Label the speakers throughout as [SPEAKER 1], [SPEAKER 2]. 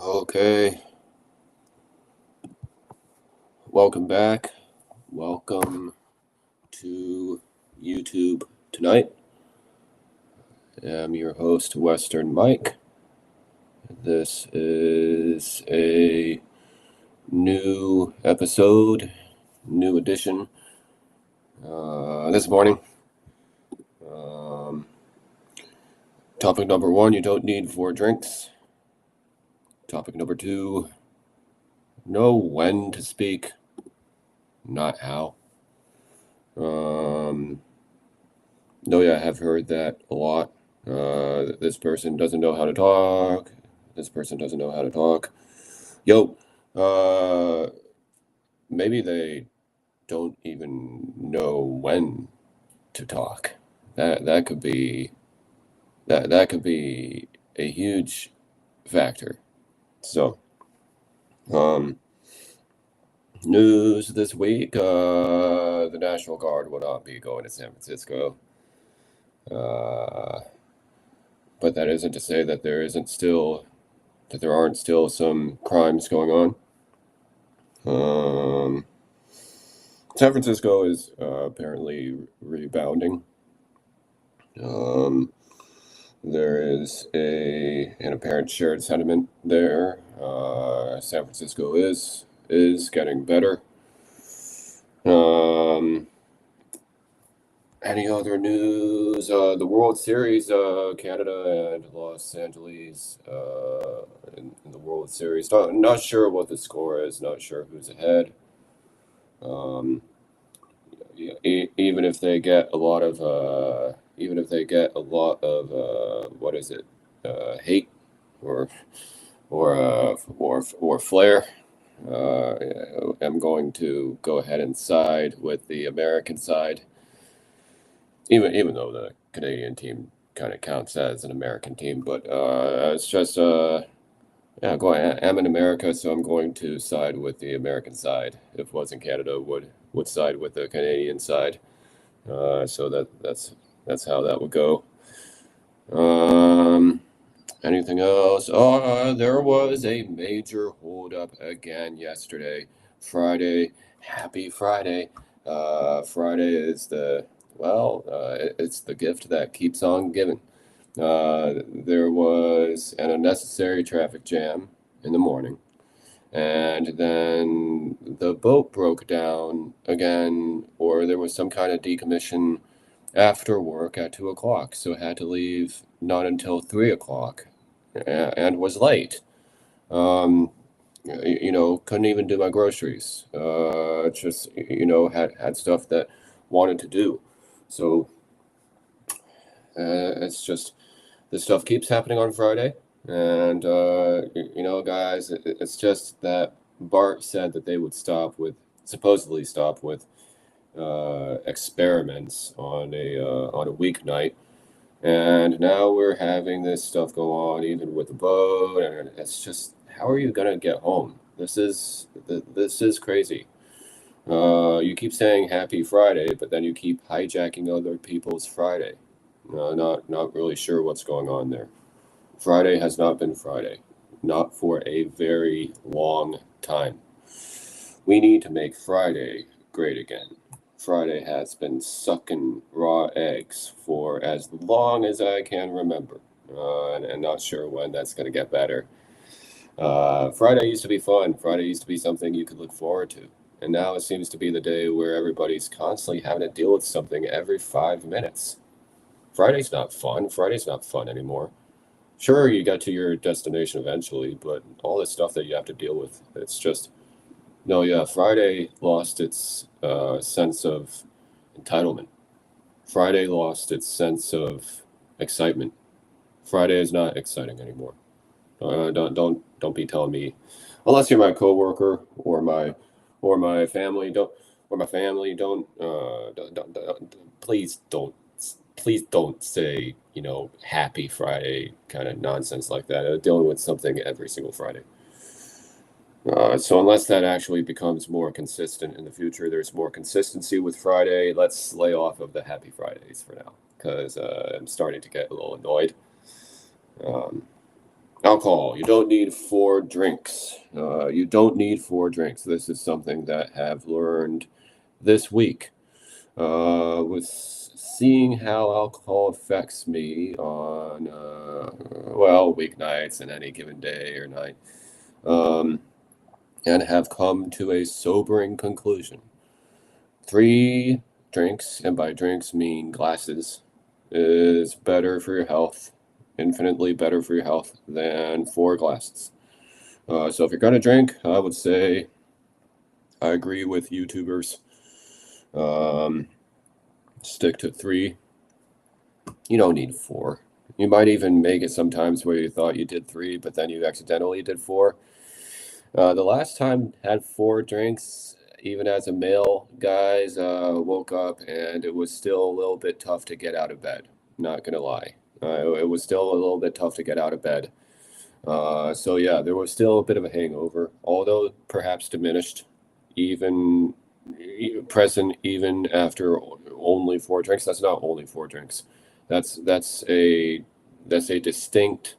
[SPEAKER 1] Okay, welcome back. Welcome to YouTube tonight. I'm your host, Western Mike. This is a new episode, new edition this morning. Topic number 1, you don't need 4 drinks. Topic number 2, know when to speak, not how. I have heard that a lot. This person doesn't know how to talk. This person doesn't know how to talk. Maybe they don't even know when to talk. That could be a huge factor. So, news this week: the National Guard will not be going to San Francisco. But that isn't to say that there aren't still some crimes going on. San Francisco is apparently rebounding. There is an apparent shared sentiment there. San Francisco is getting better. Any other news? The World Series, Canada and Los Angeles in the World Series. Not sure what the score is. Not sure who's ahead. Even if they get a lot of what is it, hate or flair, I'm going to go ahead and side with the American side, even though the Canadian team kind of counts as an American team. But it's just I'm in America, so I'm going to side with the American side. If it wasn't Canada, would side with the Canadian side. So that's how that would go. Anything else? There was a major holdup again yesterday, Friday. Happy Friday. Friday is it's the gift that keeps on giving. There was an unnecessary traffic jam in the morning, and then the boat broke down again, or there was some kind of decommission after work at 2 o'clock, so had to leave not until 3 o'clock, and was late. Couldn't even do my groceries. Just had stuff that wanted to do. So it's just, this stuff keeps happening on Friday, and guys, it's just that BART said that they would supposedly stop with experiments on a weeknight, and now we're having this stuff go on even with the boat, and it's just, how are you gonna get home? This is crazy. You keep saying Happy Friday, but then you keep hijacking other people's Friday. Not really sure what's going on there. Friday has not been Friday, not for a very long time. We need to make Friday great again. Friday has been sucking raw eggs for as long as I can remember, and not sure when that's going to get better. Friday used to be fun. Friday used to be something you could look forward to. And now it seems to be the day where everybody's constantly having to deal with something every 5 minutes. Friday's not fun. Friday's not fun anymore. Sure, you get to your destination eventually, but all this stuff that you have to deal with, it's just... No, yeah, Friday lost its sense of entitlement. Friday lost its sense of excitement. Friday is not exciting anymore. Don't be telling me, unless you're my coworker or my family. Please don't say Happy Friday kind of nonsense like that. Dealing with something every single Friday. So unless that actually becomes more consistent in the future, there's more consistency with Friday, let's lay off of the Happy Fridays for now, because I'm starting to get a little annoyed. Alcohol. You don't need 4 drinks. You don't need 4 drinks. This is something that I have learned this week. With seeing how alcohol affects me on, weeknights and any given day or night, um, and have come to a sobering conclusion. 3 drinks, and by drinks mean glasses, is better for your health, infinitely better for your health than 4 glasses. So if you're going to drink, I would say I agree with YouTubers. Stick to 3. You don't need 4. You might even make it sometimes where you thought you did 3, but then you accidentally did 4. The last time I had 4 drinks, even as a male, guys, woke up and it was still a little bit tough to get out of bed. Not gonna lie, it was still a little bit tough to get out of bed. So yeah, there was still a bit of a hangover, although perhaps diminished, even present even after only 4 drinks. That's not only 4 drinks. That's a distinct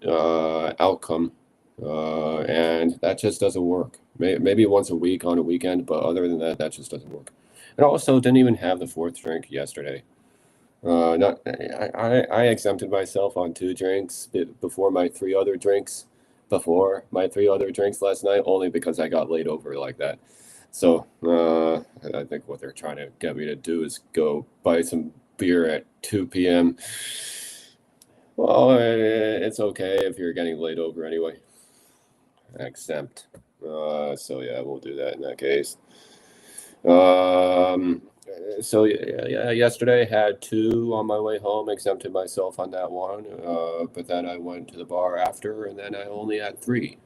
[SPEAKER 1] outcome, and that just doesn't work. Maybe once a week on a weekend, but other than that, that just doesn't work. And also, didn't even have the 4th drink yesterday. Not I exempted myself on 2 drinks before my 3 other drinks. Before my 3 other drinks last night, only because I got laid over like that. So I think what they're trying to get me to do is go buy some beer at 2 p.m. Well, it's okay if you're getting laid over anyway. Exempt. So yeah, we'll do that in that case. So yeah, yesterday had 2 on my way home, exempted myself on that one. But then I went to the bar after, and then I only had 3.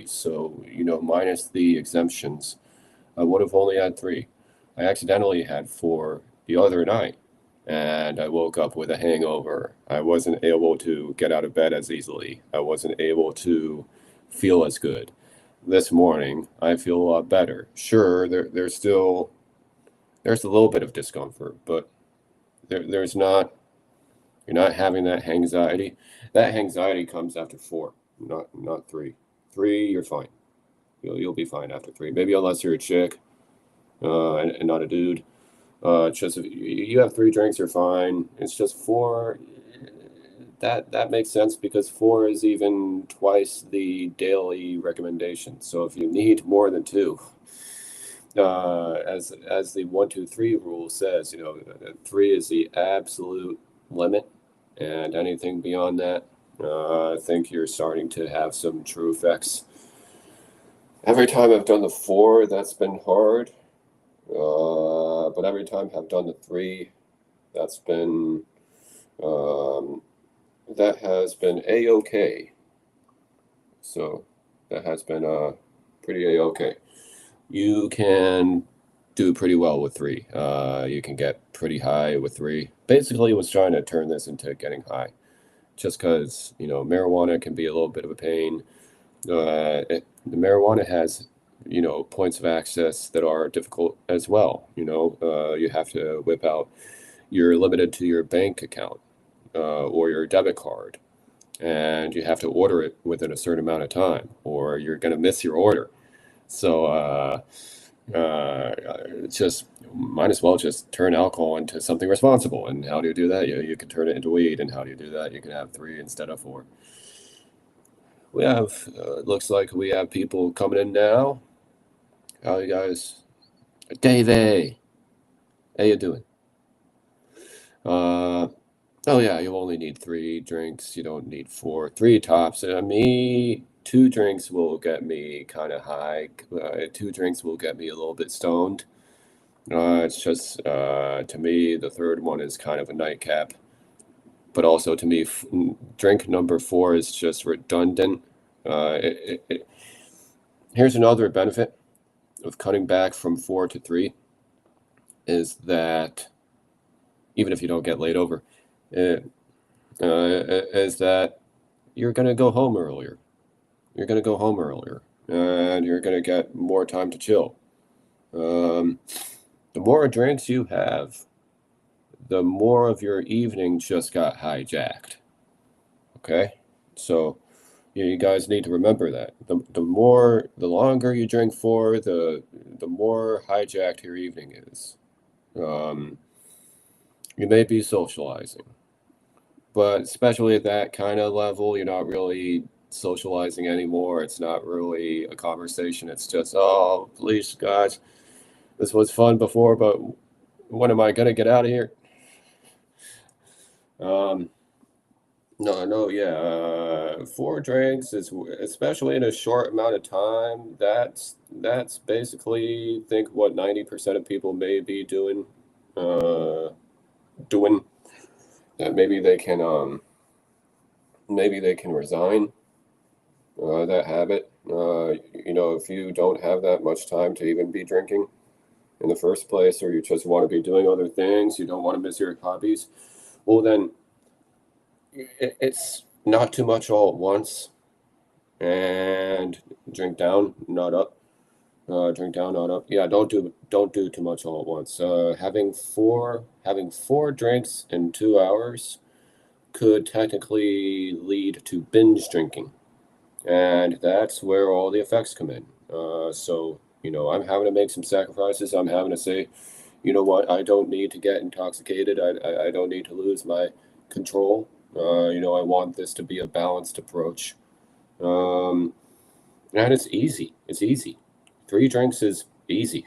[SPEAKER 1] So minus the exemptions, I would have only had 3. I accidentally had 4 the other night, and I woke up with a hangover. I wasn't able to get out of bed as easily. I wasn't able to feel as good. This morning, I feel a lot better. Sure, there's a little bit of discomfort, but there's not. You're not having that anxiety. That anxiety comes after 4, not 3. 3, you're fine. You'll be fine after 3. Maybe unless you're a chick, and not a dude. It's just if you have 3 drinks, you're fine. It's just 4. That makes sense because 4 is even twice the daily recommendation. So if you need more than 2, as the 1, 2, 3 rule says, 3 is the absolute limit, and anything beyond that, I think you're starting to have some true effects. Every time I've done the 4, that's been hard. But every time I've done the 3, that's been that has been a-okay. So that has been pretty a-okay. You can do pretty well with 3. You can get pretty high with 3. Basically, was trying to turn this into getting high, just because marijuana can be a little bit of a pain. The marijuana has points of access that are difficult as well. You have to whip out. You're limited to your bank account or your debit card, and you have to order it within a certain amount of time, or you're going to miss your order. So just might as well just turn alcohol into something responsible. And how do you do that? You can turn it into weed. And how do you do that? You can have 3 instead of 4. We have, looks like we have people coming in now. How you guys? Davey, how you doing? Oh yeah, you only need 3 drinks. You don't need 4. 3 tops. Me, 2 drinks will get me kind of high. 2 drinks will get me a little bit stoned. It's just to me, the 3rd one is kind of a nightcap. But also to me, drink number 4 is just redundant. Here's another benefit of cutting back from 4 to 3 is that even if you don't get laid over, is that you're going to go home earlier. You're going to go home earlier, and you're going to get more time to chill. The more drinks you have, the more of your evening just got hijacked. Okay? So you guys need to remember that. The longer you drink for, the more hijacked your evening is. Um, you may be socializing, but especially at that kind of level, you're not really socializing anymore. It's not really a conversation. It's just, oh, please, guys, this was fun before, but when am I gonna get out of here? Um, no, yeah. 4 drinks is, especially in a short amount of time. That's basically think what 90% of people may be doing. Uh, doing that. Maybe they can resign that habit. If you don't have that much time to even be drinking in the first place, or you just want to be doing other things, you don't want to miss your hobbies. Well, then it's not too much all at once, and drink down, not up. Drink down, not up. Yeah, don't do too much all at once. Having four drinks in 2 hours could technically lead to binge drinking, and that's where all the effects come in. So I'm having to make some sacrifices. I'm having to say, you know what? I don't need to get intoxicated. I don't need to lose my control. I want this to be a balanced approach. Um, and it's easy. It's easy. 3 drinks is easy.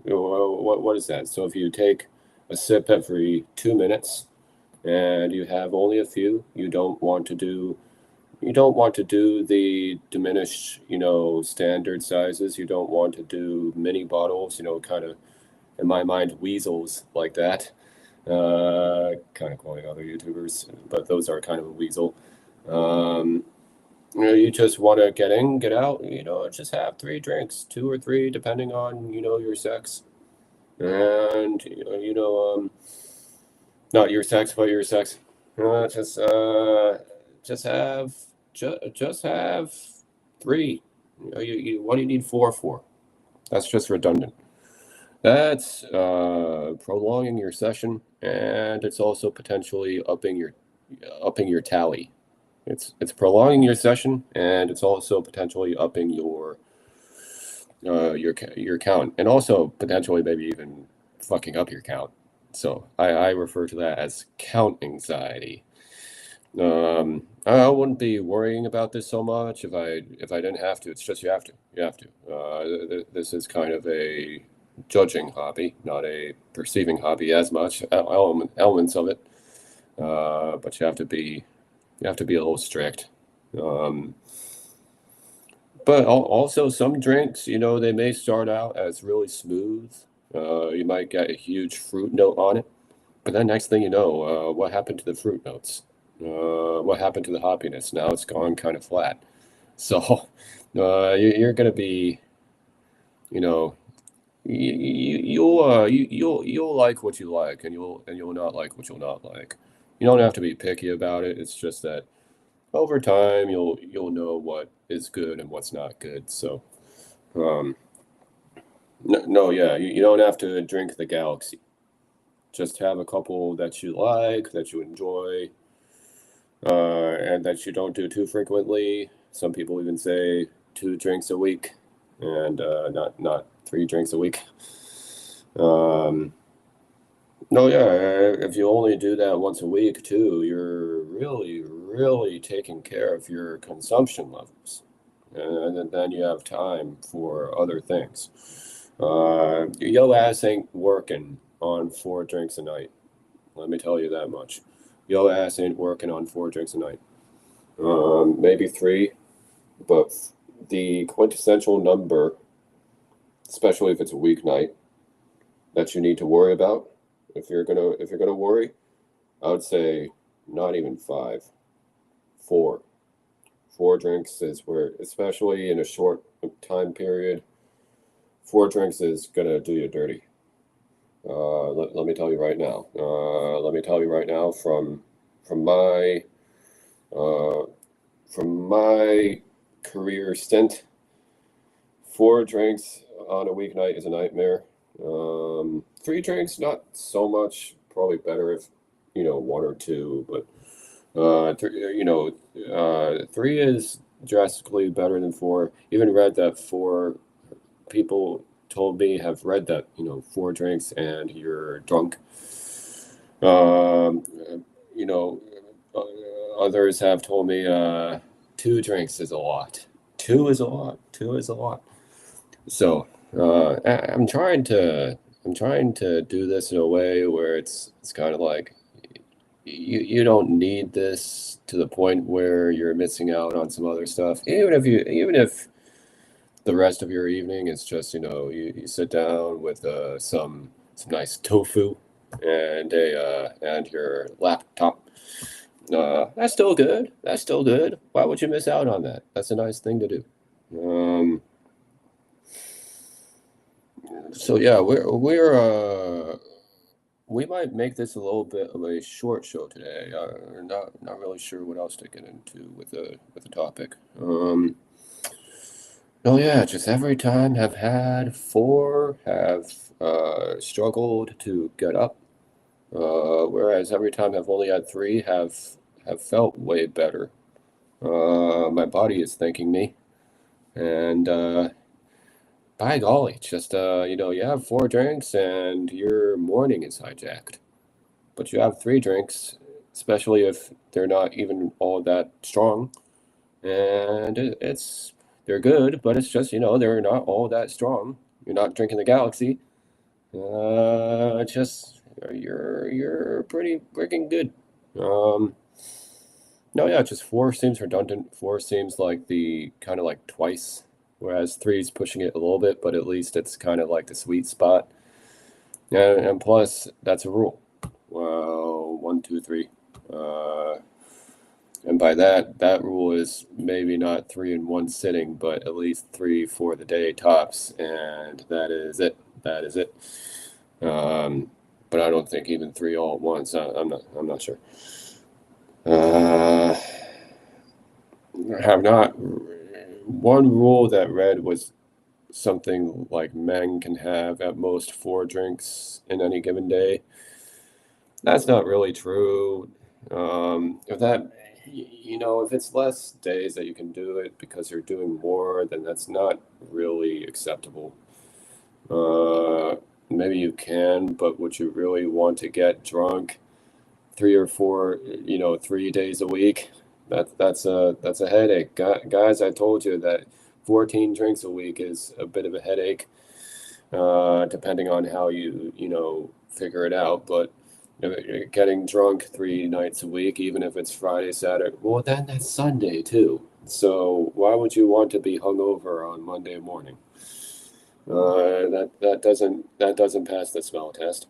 [SPEAKER 1] What is that? So if you take a sip every 2 minutes and you have only a few, you don't want to do the diminished, standard sizes. You don't want to do mini bottles, kind of, in my mind, weasels like that. Kind of quoting other YouTubers, but those are kind of a weasel. Um, you just want to get in, get out, just have 3 drinks, 2 or 3, depending on, your sex. And, not your sex, but your sex. Uh, just, uh, just have, just have 3. What do you need 4 for? That's just redundant. That's prolonging your session, and it's also potentially upping your tally. It's prolonging your session, and it's also potentially upping your count, and also potentially maybe even fucking up your count. So I refer to that as count anxiety. I wouldn't be worrying about this so much if I didn't have to. It's just you have to. You have to. This is kind of a judging hobby, not a perceiving hobby as much. Elements of it, but you have to be a little strict. Um, but also some drinks, they may start out as really smooth. You might get a huge fruit note on it, but then next thing you know, what happened to the fruit notes? What happened to the hoppiness? Now it's gone kind of flat. So you're going to be, you know, you'll like what you like, and you'll not like what you'll not like. You don't have to be picky about it. It's just that over time you'll know what is good and what's not good. So um, no, no, yeah, you don't have to drink the galaxy. Just have a couple that you like, that you enjoy, and that you don't do too frequently. Some people even say 2 drinks a week, and not 3 drinks a week. Um, no, yeah, if you only do that once a week too, you're really, really taking care of your consumption levels, and then you have time for other things. Yo ass ain't working on 4 drinks a night. Let me tell you that much. Yo ass ain't working on 4 drinks a night. Maybe 3, but the quintessential number, especially if it's a weeknight, that you need to worry about, if you're gonna worry, I would say not even 5, 4. 4 drinks is where, especially in a short time period, 4 drinks is gonna do you dirty. Let me tell you right now. Let me tell you right now from my uh, from my career stint, 4 drinks on a weeknight is a nightmare. 3 drinks, not so much. Probably better if 1 or 2, but Three is drastically better than four. Even read that four people told me have read that, four drinks and you're drunk. Um, you know, Others have told me two drinks is a lot. Two is a lot. Two is a lot. So I'm trying to do this in a way where it's kind of like you don't need this to the point where you're missing out on some other stuff. Even if the rest of your evening is just you sit down with some nice tofu and your laptop. That's still good. That's still good. Why would you miss out on that? That's a nice thing to do. Um, so yeah, we might make this a little bit of a short show today. Not really sure what else to get into with the topic. Oh yeah, just every time have had four have struggled to get up, whereas every time I've only had three have felt way better. My body is thanking me, and by golly, just you have four drinks and your morning is hijacked. But you have three drinks, especially if they're not even all that strong, and they're good, but it's just they're not all that strong. You're not drinking the Galaxy. Just you're pretty freaking good. Um, no, yeah, just four seems redundant. Four seems like the kind of like twice, whereas three's pushing it a little bit, but at least it's kind of like the sweet spot. And plus, that's a rule. Well, one, two, three. Uh, and by that rule is maybe not three in one sitting, but at least three for the day tops, and that is it. That is it. But I don't think even three all at once. I'm not sure. Uh, have not. One rule that read was something like men can have at most four drinks in any given day. That's not really true. If that, if it's less days that you can do it because you're doing more, then that's not really acceptable. Uh, Maybe you can, but would you really want to get drunk three or four, 3 days a week? That's a headache, guys. I told you that 14 drinks a week is a bit of a headache, depending on how you figure it out. But getting drunk 3 nights a week, even if it's Friday, Saturday, well, then that's Sunday too. So why would you want to be hungover on Monday morning? That doesn't pass the smell test.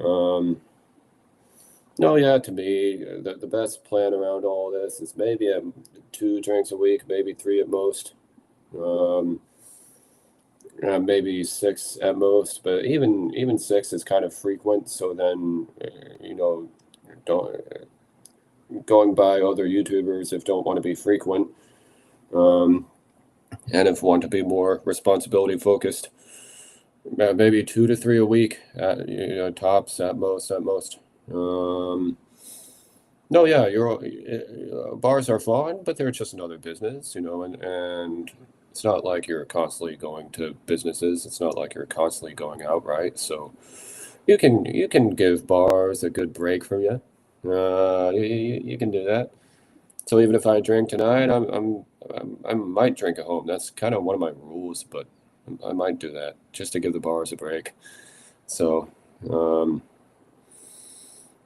[SPEAKER 1] Um, no, yeah, to me, the best plan around all this is maybe two drinks a week, maybe three at most. Um, Maybe six at most, but even six is kind of frequent. So then, don't going by other YouTubers if don't want to be frequent, um, and if want to be more responsibility focused, maybe 2 to 3 a week, tops at most. Um, no, yeah, bars are fun, but they're just another business, and it's not like you're constantly going to businesses. It's not like you're constantly going out, right? So you can give bars a good break from you. You can do that. So even if I drink tonight, I might drink at home. That's kind of one of my rules, but I might do that just to give the bars a break. So, um,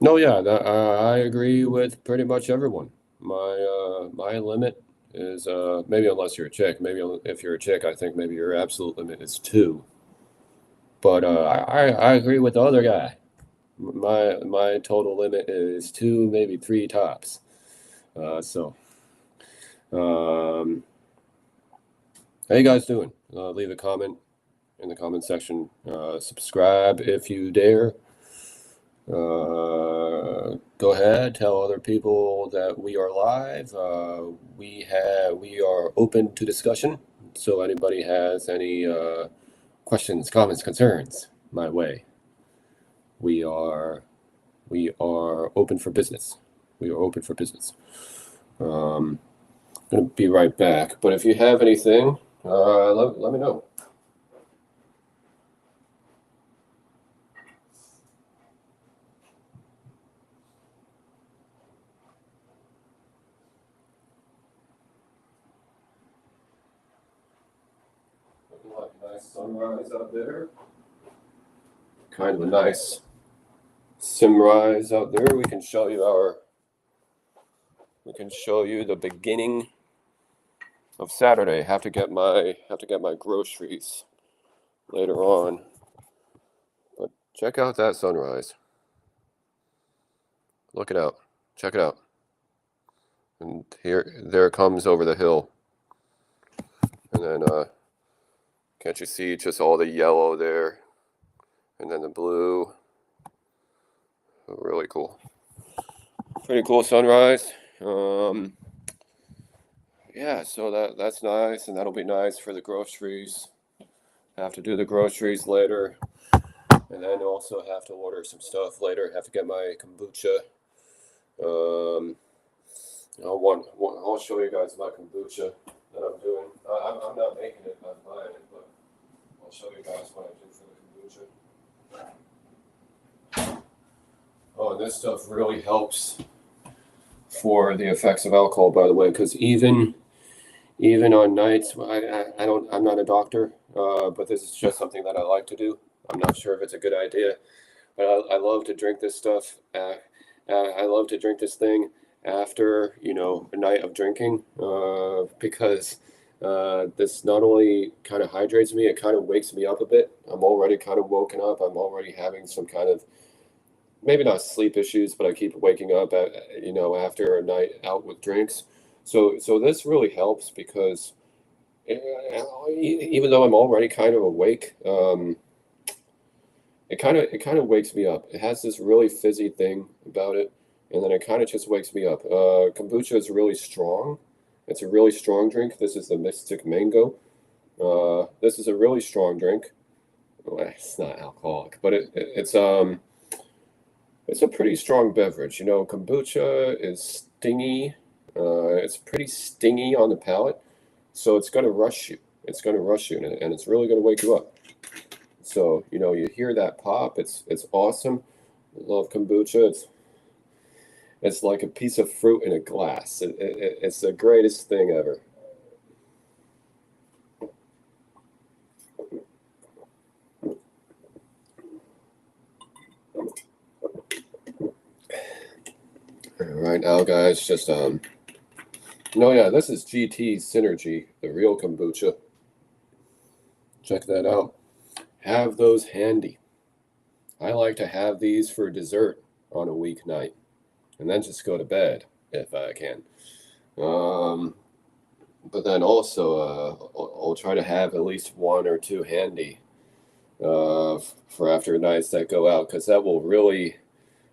[SPEAKER 1] no, yeah, I agree with pretty much everyone. My limit is maybe unless you're a chick. Maybe if you're a chick, I think maybe your absolute limit is two. But I agree with the other guy. My total limit is two, maybe three tops. So, um, how you guys doing? Leave a comment in the comment section. Subscribe if you dare. Go ahead, tell other people that we are live. We are open to discussion. So anybody has any questions, comments, concerns, my way. We are open for business. We are open for business. I'm going to be right back. But if you have anything, let me know. Nice sunrise out there. Kind of a nice sunrise out there. We can show you the beginning of Saturday. Have to get my groceries later on. But check out that sunrise. Look it out. Check it out. And there it comes over the hill. And then can't you see just all the yellow there? And then the blue. Really cool. Pretty cool sunrise. Yeah, so that's nice, and that'll be nice for the groceries. Have to do the groceries later, and then also have to order some stuff later. Have to get my kombucha. I'll show you guys my kombucha that I'm doing. I'm not making it, I'm buying it, but I'll show you guys what I do for the kombucha. Oh, and this stuff really helps for the effects of alcohol, by the way, because even on nights, I'm not a doctor, but this is just something that I like to do. I'm not sure if it's a good idea, but I love to drink this stuff. I love to drink this thing after, a night of drinking, because this not only kind of hydrates me, it kind of wakes me up a bit. I'm already kind of woken up. I'm already having some kind of, maybe not sleep issues, but I keep waking up after a night out with drinks. So this really helps because even though I'm already kind of awake, it kind of wakes me up. It has this really fizzy thing about it, and then it kind of just wakes me up. Kombucha is really strong. It's a really strong drink. This is the Mystic Mango. This is a really strong drink. Well, it's not alcoholic, but it's a pretty strong beverage. Kombucha is stingy. It's pretty stingy on the palate, so it's going to rush you. It's going to rush you, and it's really going to wake you up. So, you hear that pop. It's awesome. Love kombucha. It's like a piece of fruit in a glass. It's the greatest thing ever. Right now, guys, just this is GT Synergy, the real kombucha. Check that out. Have those handy. I like to have these for dessert on a weeknight, and then just go to bed if I can. But then also, I'll try to have at least one or two handy for after nights that go out, because that will really.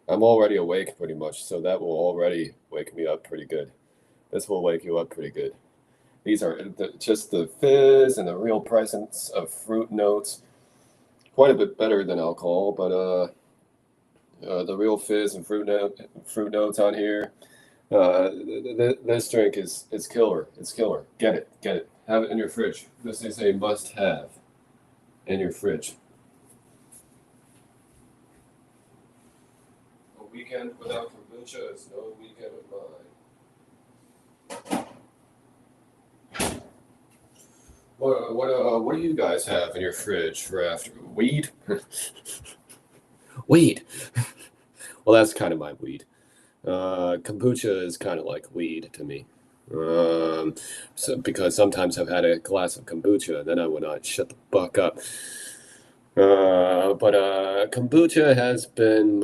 [SPEAKER 1] I'm already awake pretty much, so that will already wake me up pretty good. This will wake you up pretty good. These are just the fizz and the real presence of fruit notes. Quite a bit better than alcohol, but the real fizz and fruit notes on here. This drink is killer. It's killer. Get it. Have it in your fridge. This is a must-have in your fridge. A weekend without kombucha is no weekend of mine. What do you guys have in your fridge for after weed? Weed. Well, that's kind of my weed. Kombucha is kind of like weed to me. So because sometimes I've had a glass of kombucha, then I would not shut the fuck up. But kombucha has been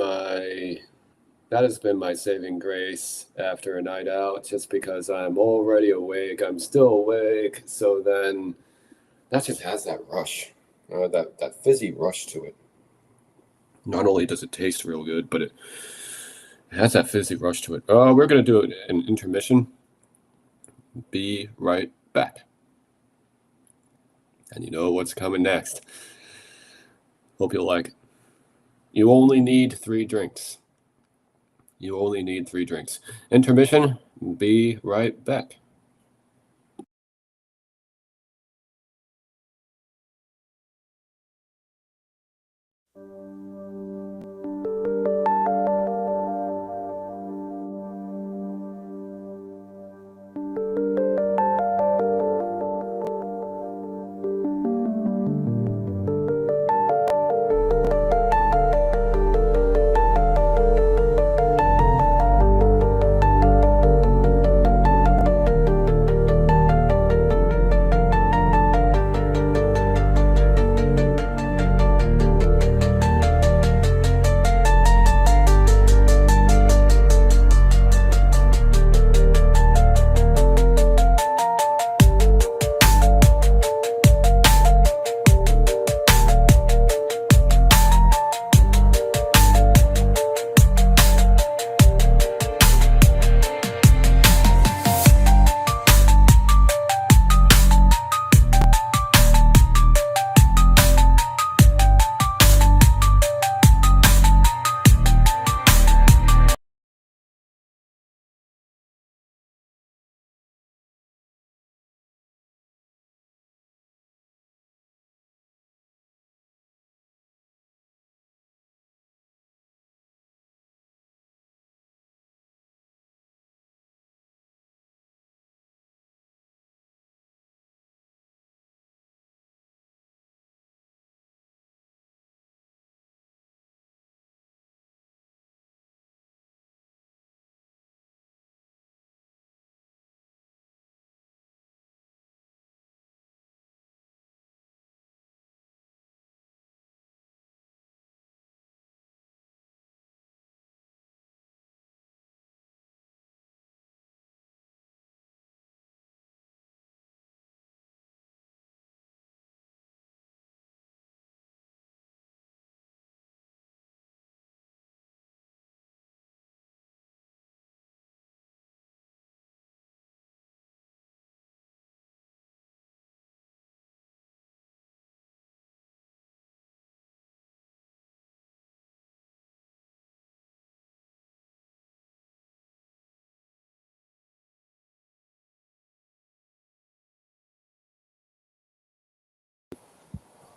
[SPEAKER 1] my saving grace after a night out, just because I'm already awake. I'm still awake, so then that just has that rush, that fizzy rush to it. Not only does it taste real good, but it has that fizzy rush to it. We're going to do an intermission. Be right back. And you know what's coming next. Hope you'll like it. You only need 3 drinks. You only need 3 drinks. Intermission. Be right back.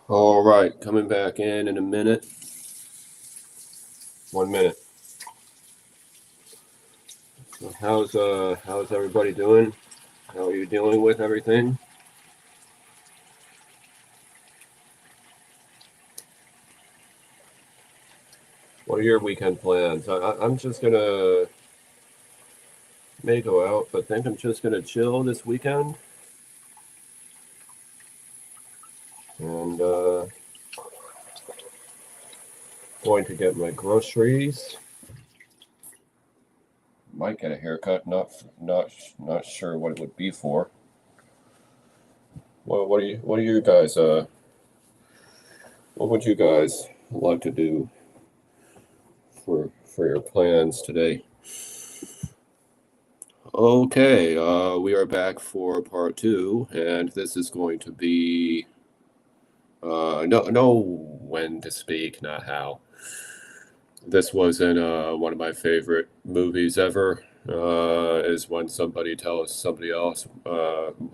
[SPEAKER 1] All right, coming back in a minute. 1 minute. So how's everybody doing? How are you dealing with everything? What are your weekend plans? I'm just gonna may go out, but think I'm just gonna chill this weekend and going to get my groceries. Might get a haircut. Not sure what it would be for. What are you guys what would you guys like to do for your plans today? Okay, we are back for part 2, and this is going to be no when to speak, not how. This wasn't one of my favorite movies ever. Is when somebody tells somebody else. Um,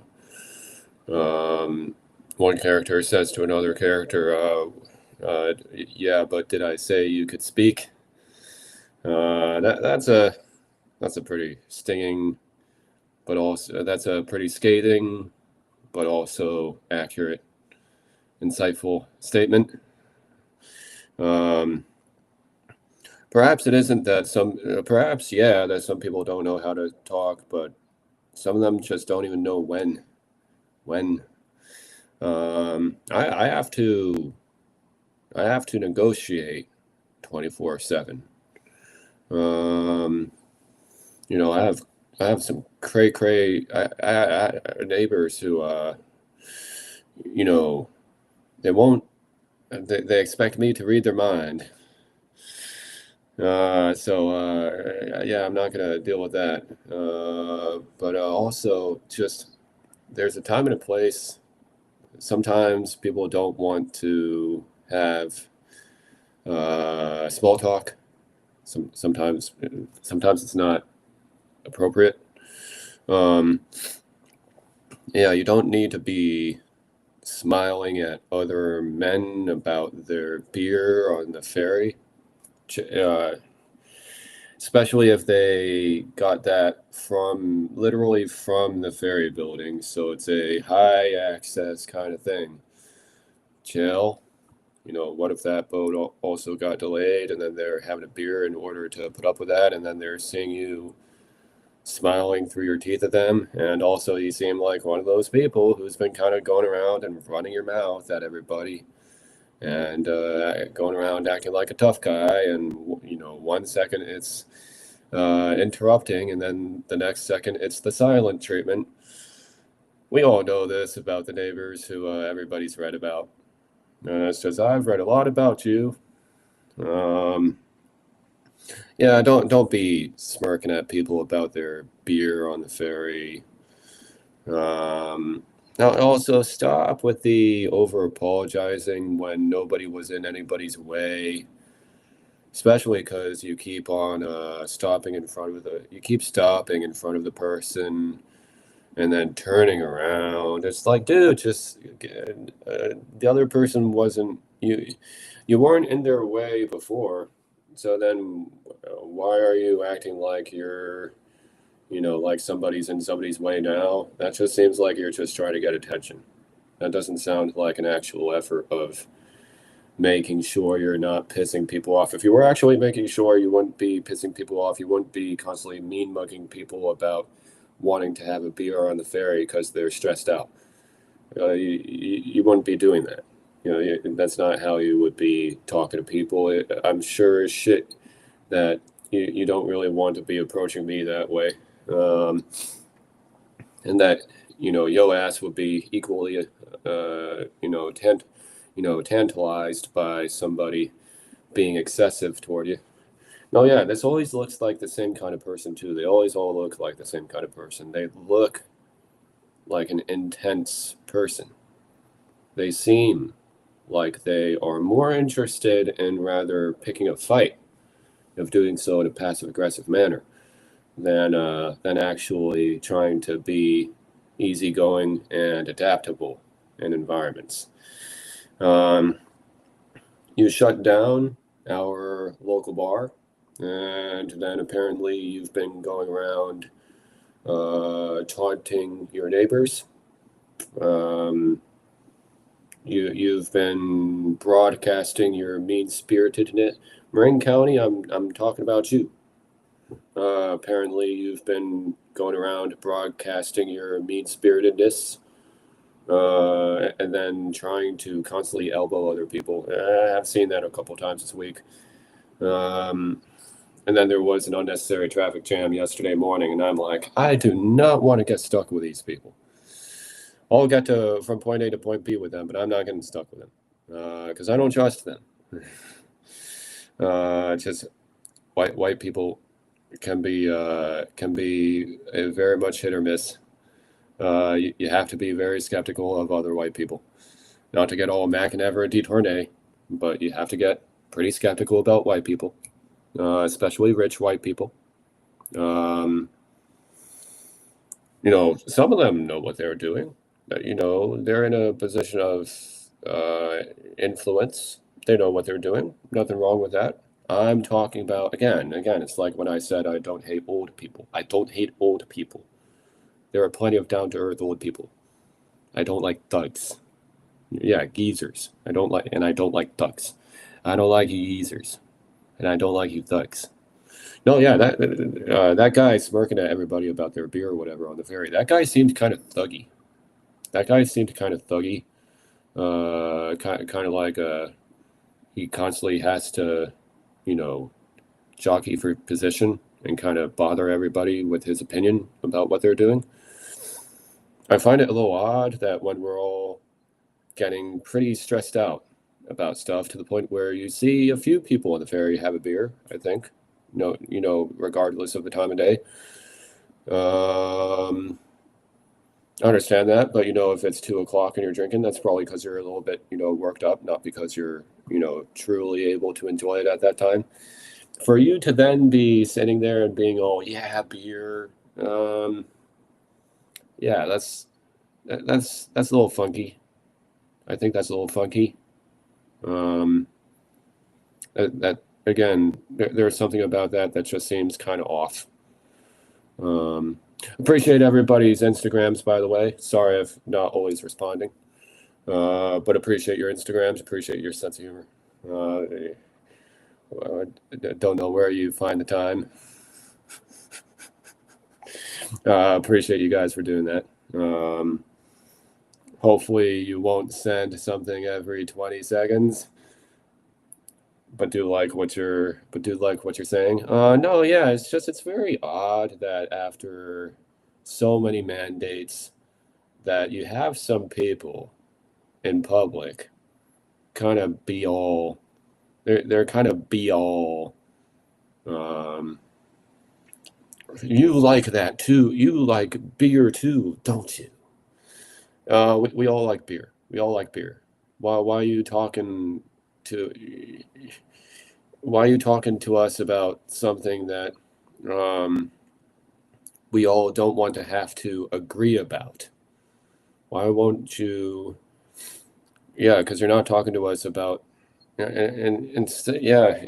[SPEAKER 1] One character says to another character, "Yeah, but did I say you could speak?" That's a pretty stinging, but also that's a pretty scathing, but also accurate, insightful statement. Um, Perhaps it isn't that perhaps, yeah, that some people don't know how to talk, but some of them just don't even know when. When I have to negotiate 24/7. Um, I have some cray neighbors who you know they won't they expect me to read their mind. Yeah, I'm not gonna deal with that. But also, just there's a time and a place. Sometimes people don't want to have small talk. Sometimes it's not appropriate. Yeah, you don't need to be smiling at other men about their beer on the ferry, especially if they got that literally from the ferry building, so it's a high access kind of thing. Chill. What if that boat also got delayed and then they're having a beer in order to put up with that, and then they're seeing you smiling through your teeth at them, and also you seem like one of those people who's been kind of going around and running your mouth at everybody and going around acting like a tough guy, and 1 second it's interrupting, and then the next second it's the silent treatment. We all know this about the neighbors who everybody's read about. It's just, I've read a lot about you. Yeah, don't be smirking at people about their beer on the ferry. Now also stop with the over apologizing when nobody was in anybody's way, especially because you keep on stopping in front of the person and then turning around. It's like, dude, just the other person wasn't you weren't in their way before, so then why are you acting like you're like somebody's in somebody's way now? That just seems like you're just trying to get attention. That doesn't sound like an actual effort of making sure you're not pissing people off. If you were actually making sure, you wouldn't be pissing people off. You wouldn't be constantly mean mugging people about wanting to have a beer on the ferry because they're stressed out. You wouldn't be doing that. That's not how you would be talking to people. I'm sure as shit that you don't really want to be approaching me that way. And that, yo ass would be equally, tantalized by somebody being excessive toward you. No, yeah, this always looks like the same kind of person too. They always all look like the same kind of person. They look like an intense person. They seem like they are more interested in rather picking a fight, of doing so in a passive aggressive manner, than actually trying to be easygoing and adaptable in environments. You shut down our local bar, and then apparently you've been going around taunting your neighbors. You've been broadcasting your mean-spiritedness. Marin County, I'm talking about you. Apparently you've been going around broadcasting your mean-spiritedness, and then trying to constantly elbow other people. I've seen that a couple times this week. And then there was an unnecessary traffic jam yesterday morning, and I'm like, I do not want to get stuck with these people. I'll get from point A to point B with them, but I'm not getting stuck with them because I don't trust them. Just white people can be very much hit or miss. You have to be very skeptical of other white people. Not to get all Mac and Everett detourné, but you have to get pretty skeptical about white people, especially rich white people. Some of them know what they're doing. They're in a position of influence. They know what they're doing. Nothing wrong with that. I'm talking about, again, it's like when I said I don't hate old people. I don't hate old people. There are plenty of down-to-earth old people. I don't like thugs. Yeah, geezers. I don't like thugs. I don't like you geezers. And I don't like you thugs. No, yeah, that guy smirking at everybody about their beer or whatever on the ferry, that guy seemed kind of thuggy. Kind of like he constantly has to, jockey for position and kind of bother everybody with his opinion about what they're doing. I find it a little odd that when we're all getting pretty stressed out about stuff to the point where you see a few people on the ferry have a beer, I think, regardless of the time of day. I understand that, but if it's 2:00 and you're drinking, that's probably because you're a little bit, worked up, not because you're, truly able to enjoy it at that time. for you to then be sitting there and being all, yeah, beer, yeah, that's a little funky. I think that's a little funky. Um, that again, there's something about that just seems kind of off. Um, Appreciate everybody's Instagrams, by the way. Sorry if not always responding, but appreciate your Instagrams. Appreciate your sense of humor. Don't know where you find the time. Appreciate you guys for doing that. Hopefully you won't send something every 20 seconds, but do like what you're saying. No, yeah, it's very odd that after so many mandates that you have some people in public kind of be all they're kind of be all um you like that too, you like beer too, don't you? We all like beer. We all like beer. Why are you talking to why are you talking to us about something that um, we all don't want to have to agree about? Why won't you? Yeah, because you're not talking to us about and yeah.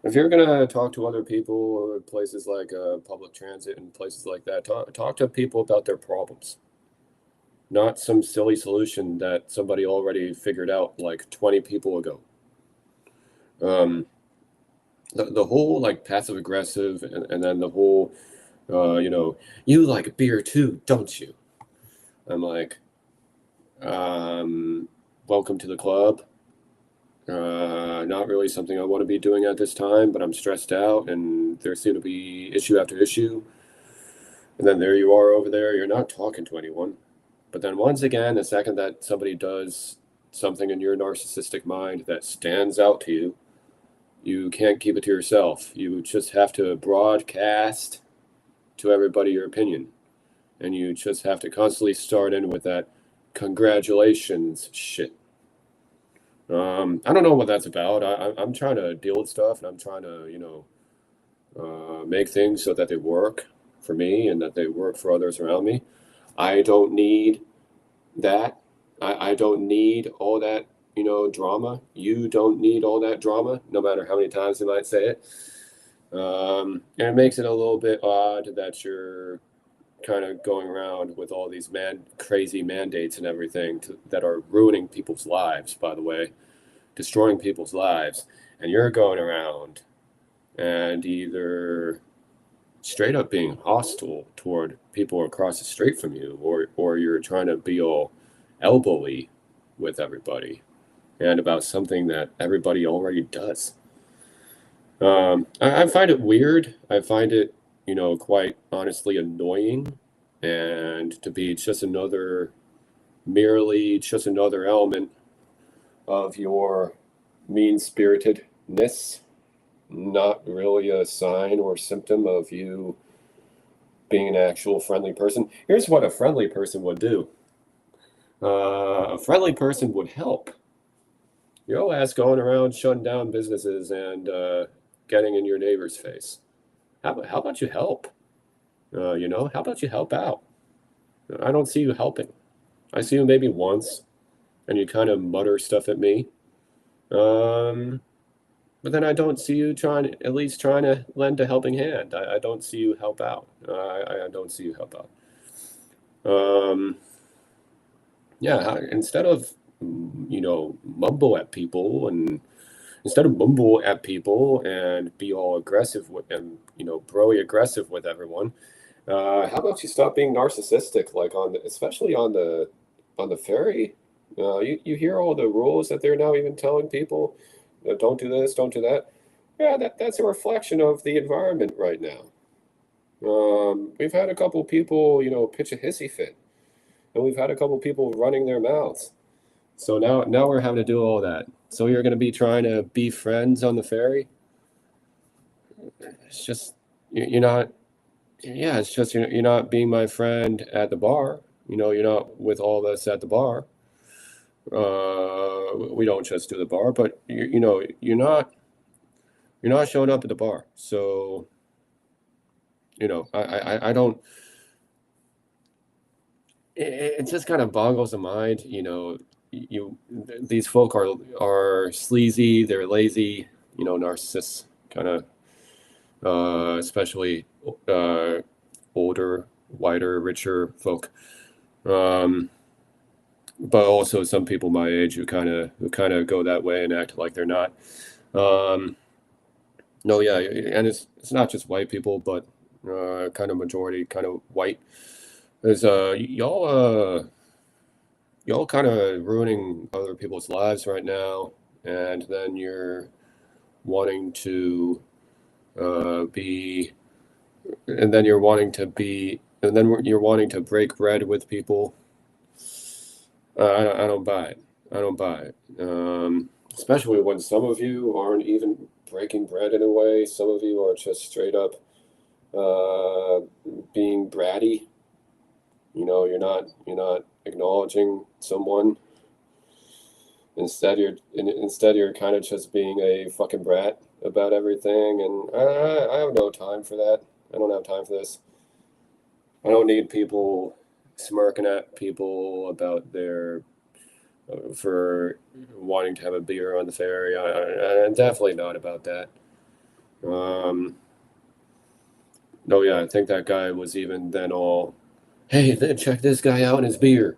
[SPEAKER 1] If you're gonna talk to other people or places like public transit and places like that, talk to people about their problems, not some silly solution that somebody already figured out like 20 people ago. Um, the whole like passive aggressive and then the whole, you like beer too, don't you? I'm like, um, welcome to the club. Not really something I want to be doing at this time, but I'm stressed out and there seem to be issue after issue. And then there you are over there, you're not talking to anyone. But then once again, the second that somebody does something in your narcissistic mind that stands out to you, you can't keep it to yourself. You just have to broadcast to everybody your opinion. And you just have to constantly start in with that congratulations shit. I don't know what that's about. I'm trying to deal with stuff and I'm trying to, make things so that they work for me and that they work for others around me. I don't need that. I don't need all that, drama. You don't need all that drama, no matter how many times they might say it. And it makes it a little bit odd that you're kind of going around with all these crazy mandates and everything that are ruining people's lives, by the way, destroying people's lives. And you're going around and either straight up being hostile toward people across the street from you, or you're trying to be all elbowy with everybody and about something that everybody already does. I find it weird. I find it, quite honestly annoying, and to be merely just another element of your mean-spiritedness, not really a sign or symptom of you being an actual friendly person. Here's what a friendly person would do. A friendly person would help. Your ass going around shutting down businesses and getting in your neighbor's face. How about you help? How about you help out? I don't see you helping. I see you maybe once, and you kind of mutter stuff at me. But then I don't see you at least trying to lend a helping hand. I don't see you help out. I don't see you help out. Yeah, instead of, mumble at people and instead of mumble at people and be all aggressive with them, broy aggressive with everyone, how about you stop being narcissistic, like especially on the ferry? You hear all the rules that they're now even telling people, don't do this, don't do that. Yeah, that's a reflection of the environment right now. We've had a couple people, pitch a hissy fit, and we've had a couple people running their mouths. So now we're having to do all that. So you're going to be trying to be friends on the ferry? It's just you're not. Yeah, it's just you're not being my friend at the bar. You're not with all of us at the bar. We don't just do the bar, but you're not showing up at the bar. So, I don't. It just kind of boggles the mind. These folk are sleazy. They're lazy. Narcissists, kind of, especially older, whiter, richer folk. Um, but also some people my age who kind of go that way and act like they're not. Um, no, yeah, and it's not just white people, but kind of majority kind of white. Is y'all kind of ruining other people's lives right now, and then you're wanting to be, and then you're wanting to be, and then you're wanting to break bread with people. I don't buy it. I don't buy it. Especially when some of you aren't even breaking bread in a way. Some of you are just straight up uh, being bratty. You're not acknowledging someone. Instead you're kind of just being a fucking brat about everything, and I have no time for that. I don't have time for this. I don't need people smirking at people about their for wanting to have a beer on the ferry. I'm definitely not about that. Um, no, yeah, I think that guy was even then all, hey, then check this guy out and his beer.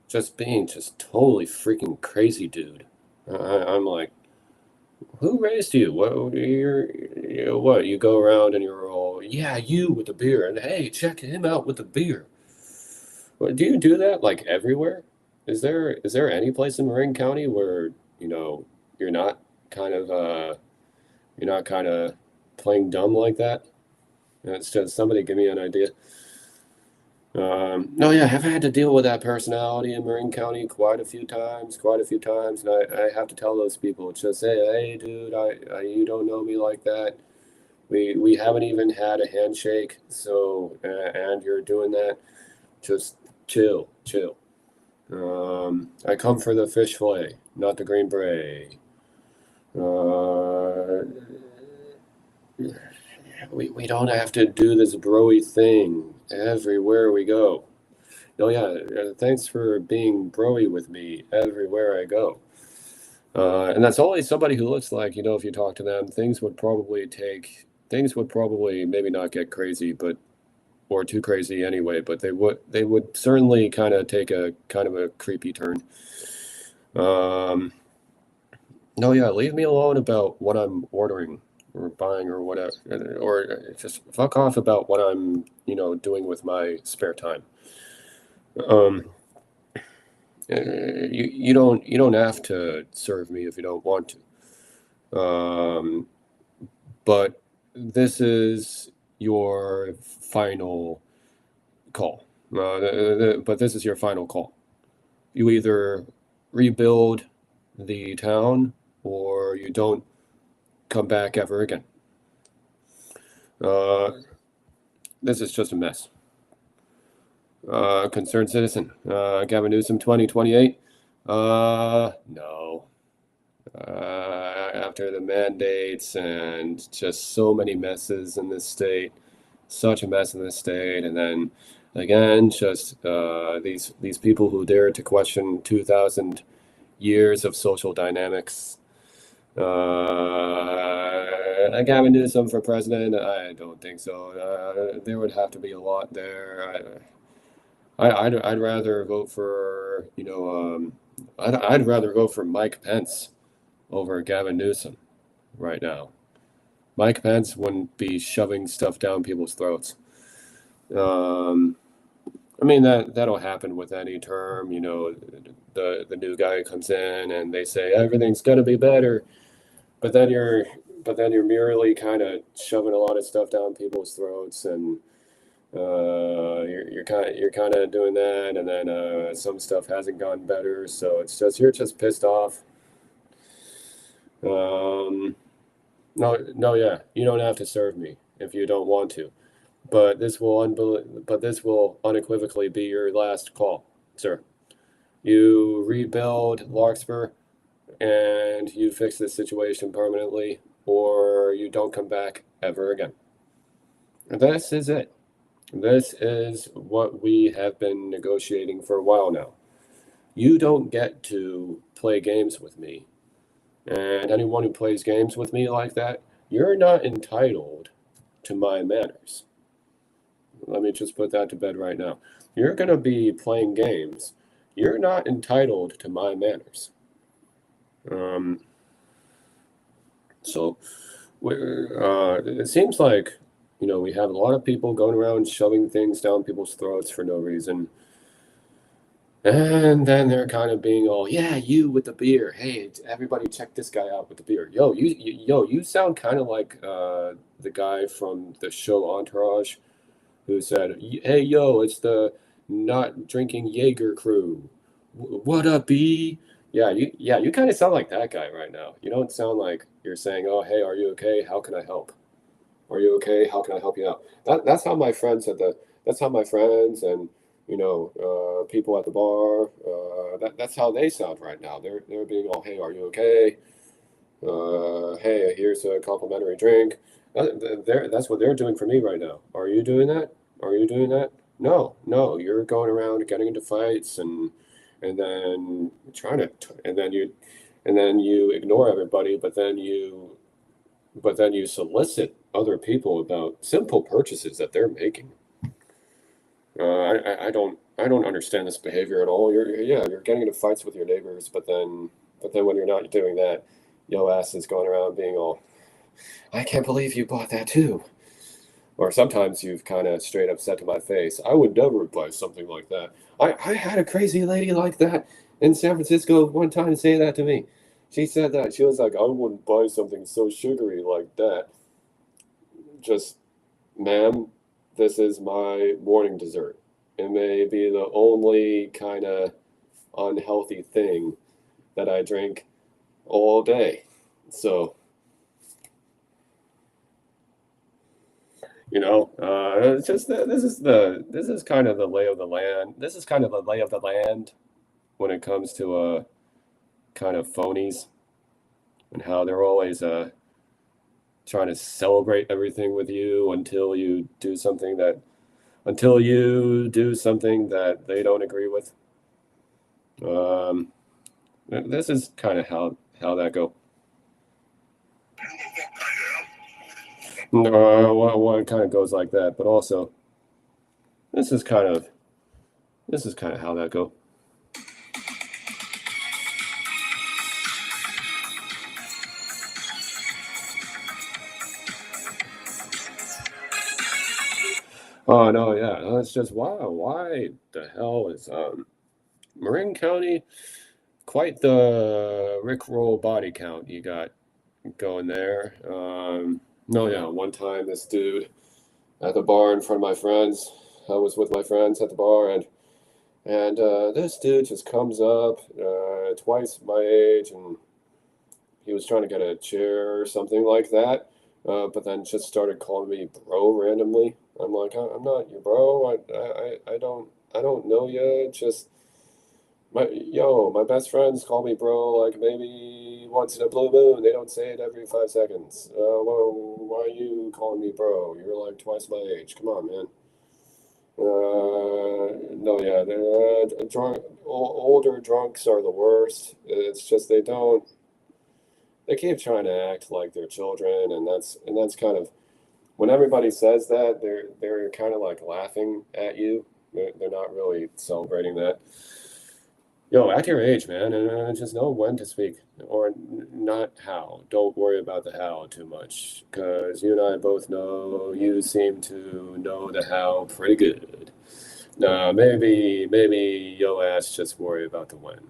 [SPEAKER 1] Just being just totally freaking crazy, dude. I'm like, who raised you? What? You go around and you're all, yeah, you with the beer, and hey, check him out with the beer. Well, do you do that like everywhere? Is there any place in Marin County where you know you're not kind of you're not kind of playing dumb like that? It's just somebody give me an idea. No, yeah, I've had to deal with that personality in Marin County quite a few times, and I have to tell those people, just say, hey, dude, you don't know me like that. We haven't even had a handshake, so and you're doing that. Just chill, chill. I come for the fish fillet, not the green beret. Uh, we don't have to do this broy thing everywhere we go. Oh yeah, thanks for being broy with me everywhere I go. And that's always somebody who looks like, if you talk to them, things would probably maybe not get crazy, but or too crazy anyway, but they would certainly kind of take a kind of a creepy turn. Um, no, yeah, leave me alone about what I'm ordering or buying or whatever, or just fuck off about what I'm, doing with my spare time. Um, you don't have to serve me if you don't want to. But this is your final call. But this is your final call. You either rebuild the town or you don't come back ever again. Uh, this is just a mess. Concerned citizen. Gavin Newsom 2028. No. After the mandates and just so many messes in this state, such a mess in this state, and then again, just these people who dare to question 2,000 years of social dynamics. Gavin Newsom for president? I don't think so. There would have to be a lot there. I'd rather vote for I'd rather vote for Mike Pence over Gavin Newsom right now. Mike Pence wouldn't be shoving stuff down people's throats. Um, I mean that'll happen with any term. The new guy comes in and they say everything's gonna be better, but then you're merely kind of shoving a lot of stuff down people's throats, and you're kind of doing that, and then some stuff hasn't gone better, so you're just pissed off. Um, no, yeah, you don't have to serve me if you don't want to, but this will unequivocally be your last call, sir. you rebuild Larkspur and you fix this situation permanently, or you don't come back ever again. This is it. This is what we have been negotiating for a while now. You don't get to play games with me. And anyone who plays games with me like that, you're not entitled to my manners. Let me just put that to bed right now. You're going to be playing games. You're not entitled to my manners. So it seems like, we have a lot of people going around shoving things down people's throats for no reason. And then they're kind of being all, yeah, you with the beer. Hey, everybody check this guy out with the beer. Yo, you sound kind of like the guy from the show Entourage who said, hey, yo, it's the not drinking Jaeger crew. What up, B? You kind of sound like that guy right now. You don't sound like you're saying, oh, hey, are you okay? How can I help? Are you okay? How can I help you out? That's how my friends that's how my friends and people at the bar. That's how they sound right now. They're being all, "Hey, are you okay? Hey, here's a complimentary drink." That's what they're doing for me right now. Are you doing that? Are you doing that? No, no. You're going around getting into fights and then and then you ignore everybody, but then you solicit other people about simple purchases that they're making. I don't understand this behavior at all. You're getting into fights with your neighbors, but then when you're not doing that, yo ass is going around being all, I can't believe you bought that too. Or sometimes you've kind of straight up said to my face, I would never buy something like that. I had a crazy lady like that in San Francisco one time say that to me. She said that. She was like, I wouldn't buy something so sugary like that. Just, ma'am, this is my morning dessert. It may be the only kind of unhealthy thing that I drink all day. So, it's just this is kind of the lay of the land. This is kind of the lay of the land when it comes to kind of phonies and how they're always trying to celebrate everything with you until you do something that they don't agree with. Um, this is kind of how that go. One kind of goes like that, but also this is kind of how that go. Oh no, yeah, it's just wow. Why the hell is Marin County quite the Rickroll body count you got going there? No, yeah, one time this dude at the bar in front of my friends. I was with my friends at the bar, and this dude just comes up, twice my age, and he was trying to get a chair or something like that, but then just started calling me bro randomly. I'm like, I'm not your bro. I don't know you. Just my best friends call me bro like maybe once in a blue moon. They don't say it every 5 seconds. Well, why are you calling me bro? You're like twice my age. Come on, man. No, yeah, older drunks are the worst. It's just they keep trying to act like they're children, and that's kind of when everybody says that, they're kind of like laughing at you. They're not really celebrating that. Yo, at your age, man, and just know when to speak or not how. Don't worry about the how too much, because you and I both know you seem to know the how pretty good. Maybe yo ass just worry about the when.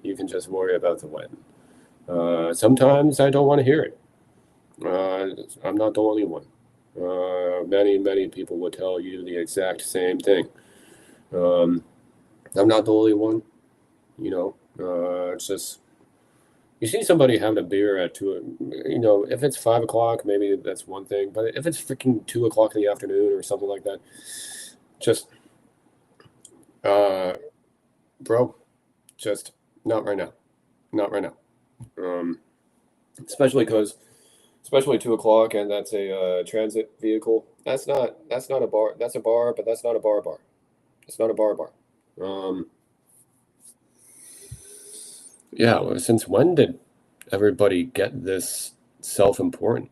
[SPEAKER 1] You can just worry about the when. Sometimes I don't want to hear it. I'm not the only one. Many people would tell you the exact same thing. Um, I'm not the only one. It's just you see somebody having a beer at two. If it's 5 o'clock, maybe that's one thing. But if it's freaking 2 o'clock in the afternoon or something like that, just bro. Just not right now. Not right now. Especially 2 o'clock, and that's a transit vehicle. That's not a bar. That's a bar, but that's not a bar. It's not a bar. Um, yeah. Well, since when did everybody get this self-important?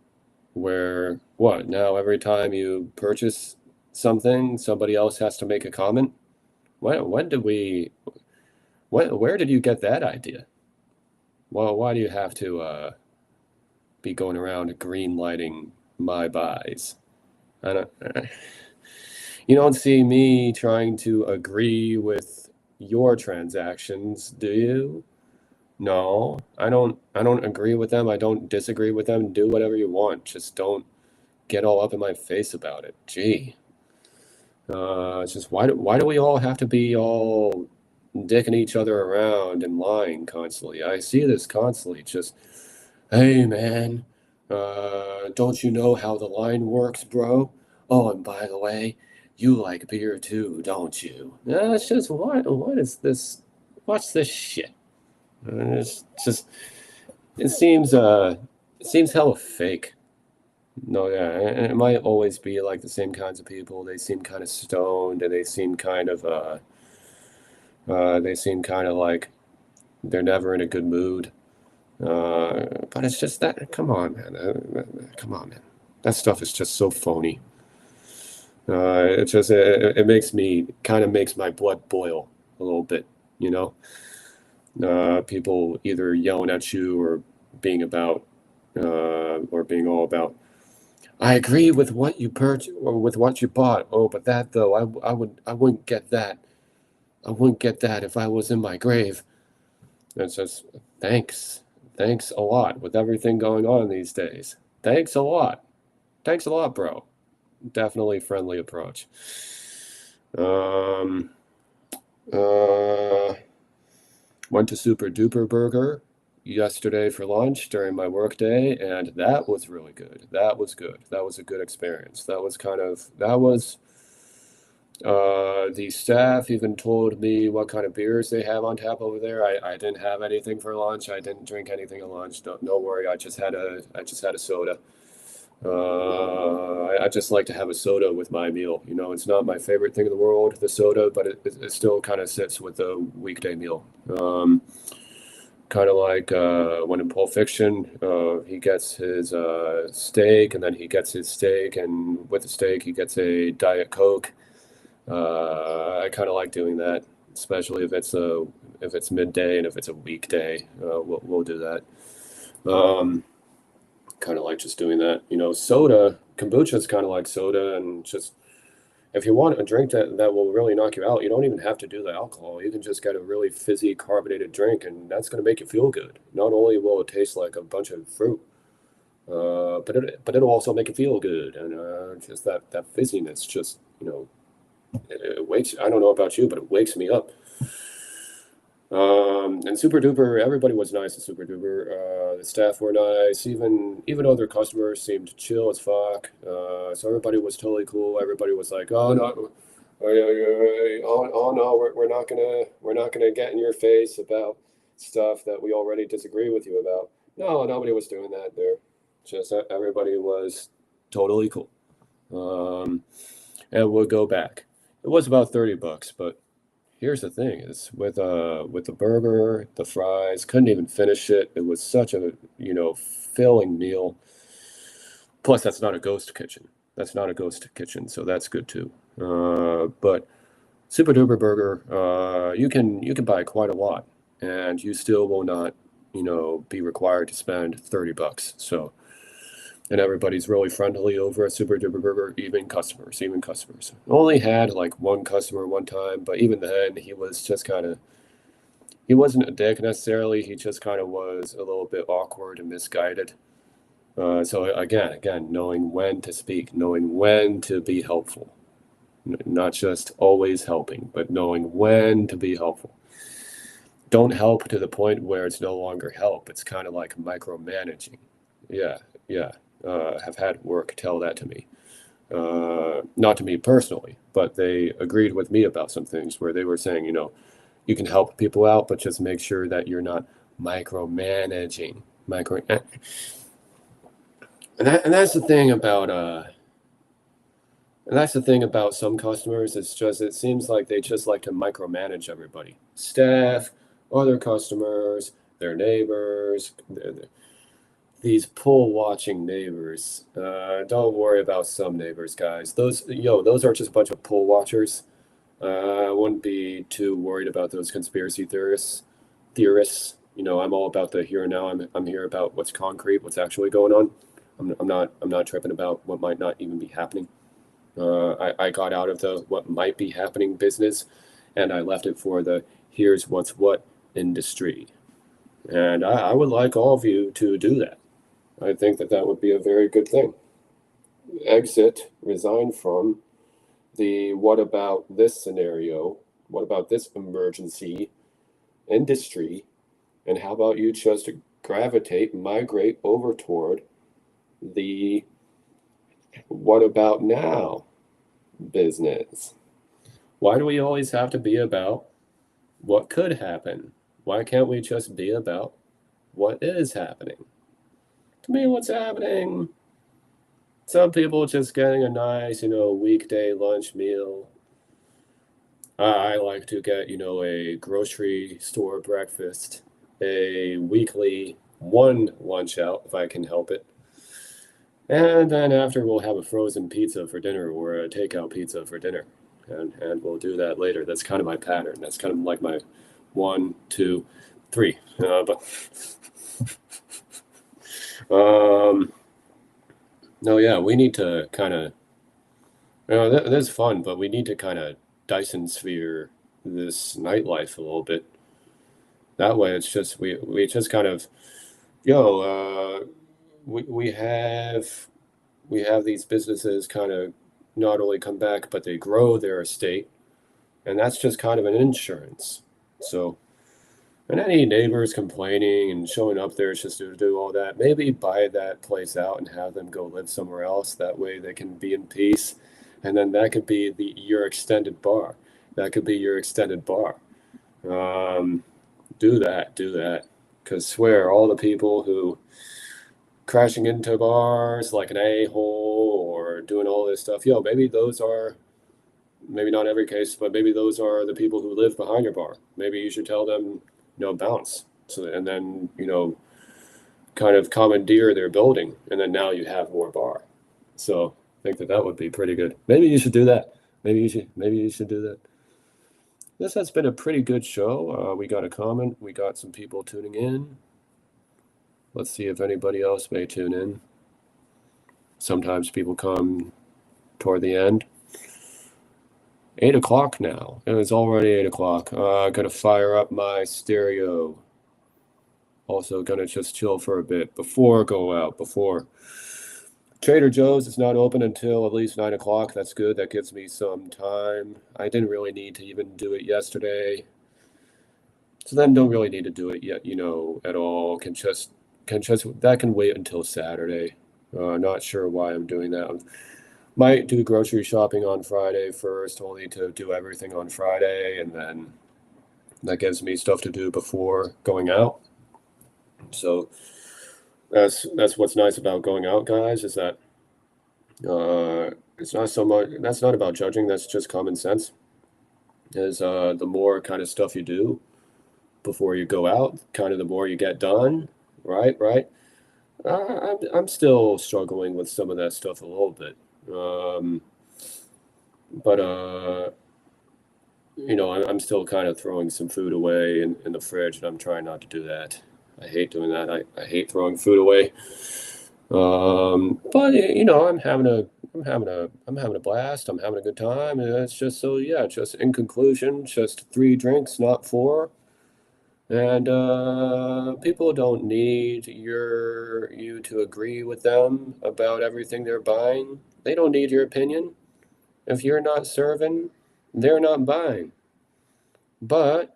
[SPEAKER 1] Where what? Now every time you purchase something, somebody else has to make a comment. When did we? Where did you get that idea? Well, why do you have to be going around green lighting my buys? I don't. You don't see me trying to agree with your transactions, do you? No, I don't agree with them. I don't disagree with them. Do whatever you want. Just don't get all up in my face about it. Gee. It's just why do we all have to be all dicking each other around and lying constantly? I see this constantly. Just, hey man, don't you know how the line works, bro? Oh, and by the way, you like beer too, don't you? It's just what is this? What's this shit? It's just it seems hella fake. No, yeah, and it might always be like the same kinds of people. They seem kind of stoned, and they seem kind of like they're never in a good mood. But it's just that. Come on, man. Come on, man. That stuff is just so phony. It makes me kind of makes my blood boil a little bit. You know, people either yelling at you or being all about. I agree with what you purchased or with what you bought. Oh, but that though, I wouldn't get that. I wouldn't get that if I was in my grave. It's just thanks, thanks a lot with everything going on these days. Thanks a lot, bro. Definitely friendly approach. Um, uh, Went to Super Duper Burger yesterday for lunch during my work day, and that was really good. That was good. That was a good experience. The staff even told me what kind of beers they have on tap over there. I didn't have anything for lunch. I didn't drink anything at lunch. Don't worry. I just had a soda. I just like to have a soda with my meal. You know, it's not my favorite thing in the world, the soda, but it still kind of sits with the weekday meal. Kind of like when in Pulp Fiction, he gets his steak, and then he gets his steak, and with the steak, he gets a Diet Coke. I kind of like doing that, especially if it's midday and if it's a weekday. We'll do that. Um, Kind of like just doing that. You know, kombucha is kind of like soda, and just if you want a drink that will really knock you out, you don't even have to do the alcohol. You can just get a really fizzy carbonated drink, and that's going to make you feel good. Not only will it taste like a bunch of fruit, but it'll also make you feel good, and just that fizziness just it wakes. I don't know about you, but it wakes me up. And Super Duper, everybody was nice at Super Duper. The staff were nice, even though their customers seemed chill as fuck. So everybody was totally cool. Everybody was like, "Oh no, oh no, we're not gonna get in your face about stuff that we already disagree with you about." No, nobody was doing that there. Just everybody was totally cool. Um, and we'll go back. It was about $30, but here's the thing: is with the burger, the fries, couldn't even finish it. It was such a filling meal. Plus, that's not a ghost kitchen. That's not a ghost kitchen, so that's good too. But Super Duper Burger, you can buy quite a lot, and you still will not be required to spend $30. So, and everybody's really friendly over at Super Duper Burger, even customers, even customers. Only had like one customer one time, but even then, he wasn't a dick necessarily. He just kind of was a little bit awkward and misguided. So again, knowing when to speak, knowing when to be helpful, not just always helping, but knowing when to be helpful. Don't help to the point where it's no longer help. It's kind of like micromanaging. Yeah, yeah. Have had work tell that to me. Not to me personally, but they agreed with me about some things where they were saying, you can help people out, but just make sure that you're not micromanaging. And that's the thing about some customers. It's just, it seems like they just like to micromanage everybody. Staff, other customers, their neighbors, these pool watching neighbors. Don't worry about some neighbors, guys. Those are just a bunch of pool watchers. I wouldn't be too worried about those conspiracy theorists. I'm all about the here and now. I'm here about what's concrete, what's actually going on. I'm not tripping about what might not even be happening. I got out of the what might be happening business, and I left it for the here's what's what industry. And I would like all of you to do that. I think that would be a very good thing. Exit, resign from the what about this scenario, what about this emergency industry, and how about you just migrate over toward the what about now business. Why do we always have to be about what could happen? Why can't we just be about what is happening? To me, what's happening? Some people just getting a nice, weekday lunch meal. I like to get, a grocery store breakfast, a weekly one lunch out if I can help it. And then after, we'll have a frozen pizza for dinner or a takeout pizza for dinner. And we'll do that later. That's kind of my pattern. That's kind of like my 1, 2, 3. No, yeah, we need to kind of, that's fun, but we need to kind of Dyson sphere this nightlife a little bit. That way, it's just, we just kind of, we have these businesses kind of not only come back, but they grow their estate. And that's just kind of an insurance. So, and any neighbors complaining and showing up there just to do all that, maybe buy that place out and have them go live somewhere else. That way they can be in peace. And then that could be your extended bar. That could be your extended bar. Do that. Because swear, all the people who crashing into bars like an a-hole or doing all this stuff, maybe those are, maybe not every case, but maybe those are the people who live behind your bar. Maybe you should tell them, bounce. So, and then, kind of commandeer their building, and then now you have more bar. So I think that would be pretty good. Maybe you should do that. Maybe you should do that. This has been a pretty good show. We got a comment. We got some people tuning in. Let's see if anybody else may tune in. Sometimes people come toward the end. 8 o'clock now. It was already 8 o'clock. Gonna fire up my stereo. Also gonna just chill for a bit before go out. Trader Joe's is not open until at least 9 o'clock. That's good. That gives me some time. I didn't really need to even do it yesterday. So then don't really need to do it yet, at all. Can just that can wait until Saturday. Not sure why I'm doing that. Might do grocery shopping on Friday first, only to do everything on Friday, and then that gives me stuff to do before going out. So that's what's nice about going out, guys, is that it's not so much, that's not about judging, that's just common sense. Is the more kind of stuff you do before you go out, kind of the more you get done, right? I'm still struggling with some of that stuff a little bit. But I'm still kind of throwing some food away in the fridge, and I'm trying not to do that. I hate doing that. I hate throwing food away. But I'm having a blast. I'm having a good time, and it's just just in conclusion, just 3 drinks, not 4. And people don't need you to agree with them about everything they're buying. They don't need your opinion. If you're not serving, they're not buying. But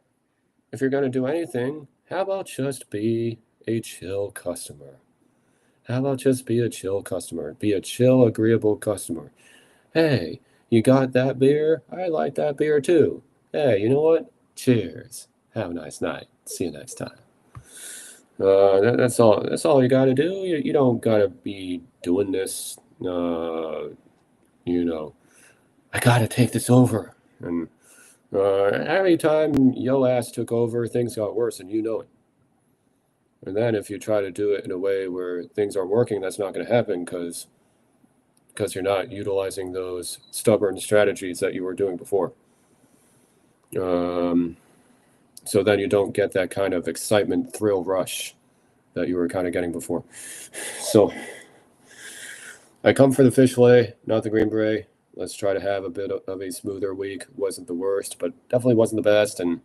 [SPEAKER 1] if you're going to do anything, how about just be a chill customer? How about just be a chill customer? Be a chill, agreeable customer. Hey, you got that beer? I like that beer too. Hey, you know what? Cheers. Have a nice night. See you next time. That's all. That's all you got to do. You don't got to be doing this. I got to take this over. And every time yo ass took over, things got worse, and you know it. And then if you try to do it in a way where things are working, that's not going to happen because you're not utilizing those stubborn strategies that you were doing before. So then you don't get that kind of excitement, thrill rush that you were kind of getting before. So I come for the fish fillet, not the green beret. Let's try to have a bit of a smoother week. Wasn't the worst, but definitely wasn't the best. And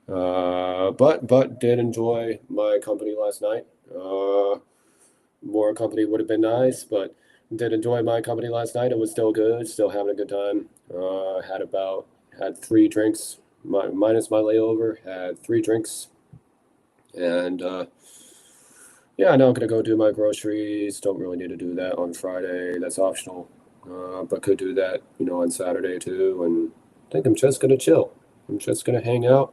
[SPEAKER 1] but did enjoy my company last night. More company would have been nice, but did enjoy my company last night. It was still good, still having a good time. Had 3 drinks, minus my layover. Had 3 drinks, and yeah, now I'm gonna go do my groceries. Don't really need to do that on Friday. That's optional, but could do that, on Saturday too. And I think I'm just gonna chill. I'm just gonna hang out.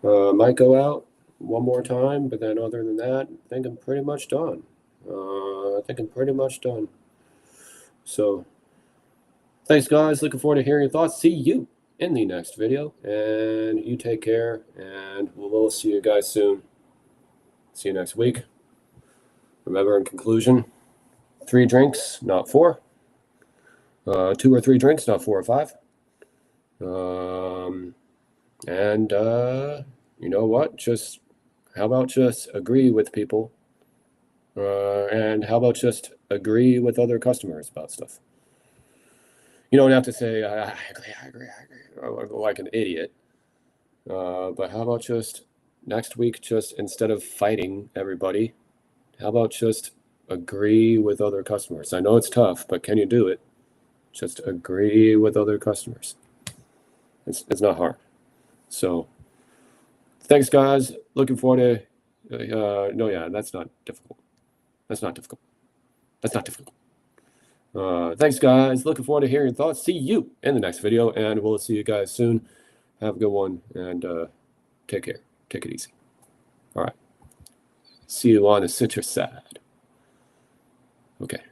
[SPEAKER 1] Might go out one more time, but then other than that, I think I'm pretty much done. So, thanks, guys. Looking forward to hearing your thoughts. See you in the next video, and you take care, and we'll see you guys soon. See you next week. Remember, in conclusion, 3 drinks, not 4. 2 or 3 drinks, not 4 or 5. And you know what? How about just agree with people? And how about just agree with other customers about stuff? You don't have to say, I agree, like an idiot. But how about just next week, just instead of fighting everybody, how about just agree with other customers? I know it's tough, but can you do it? Just agree with other customers. It's not hard. So thanks, guys. Looking forward to, no, yeah, that's not difficult. Thanks, guys. Looking forward to hearing your thoughts. See you in the next video, and we'll see you guys soon. Have a good one, and take care. Take it easy. All right. See you on the citrus side. Okay.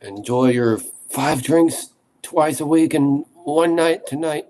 [SPEAKER 1] Enjoy your 5 drinks twice a week and one night tonight.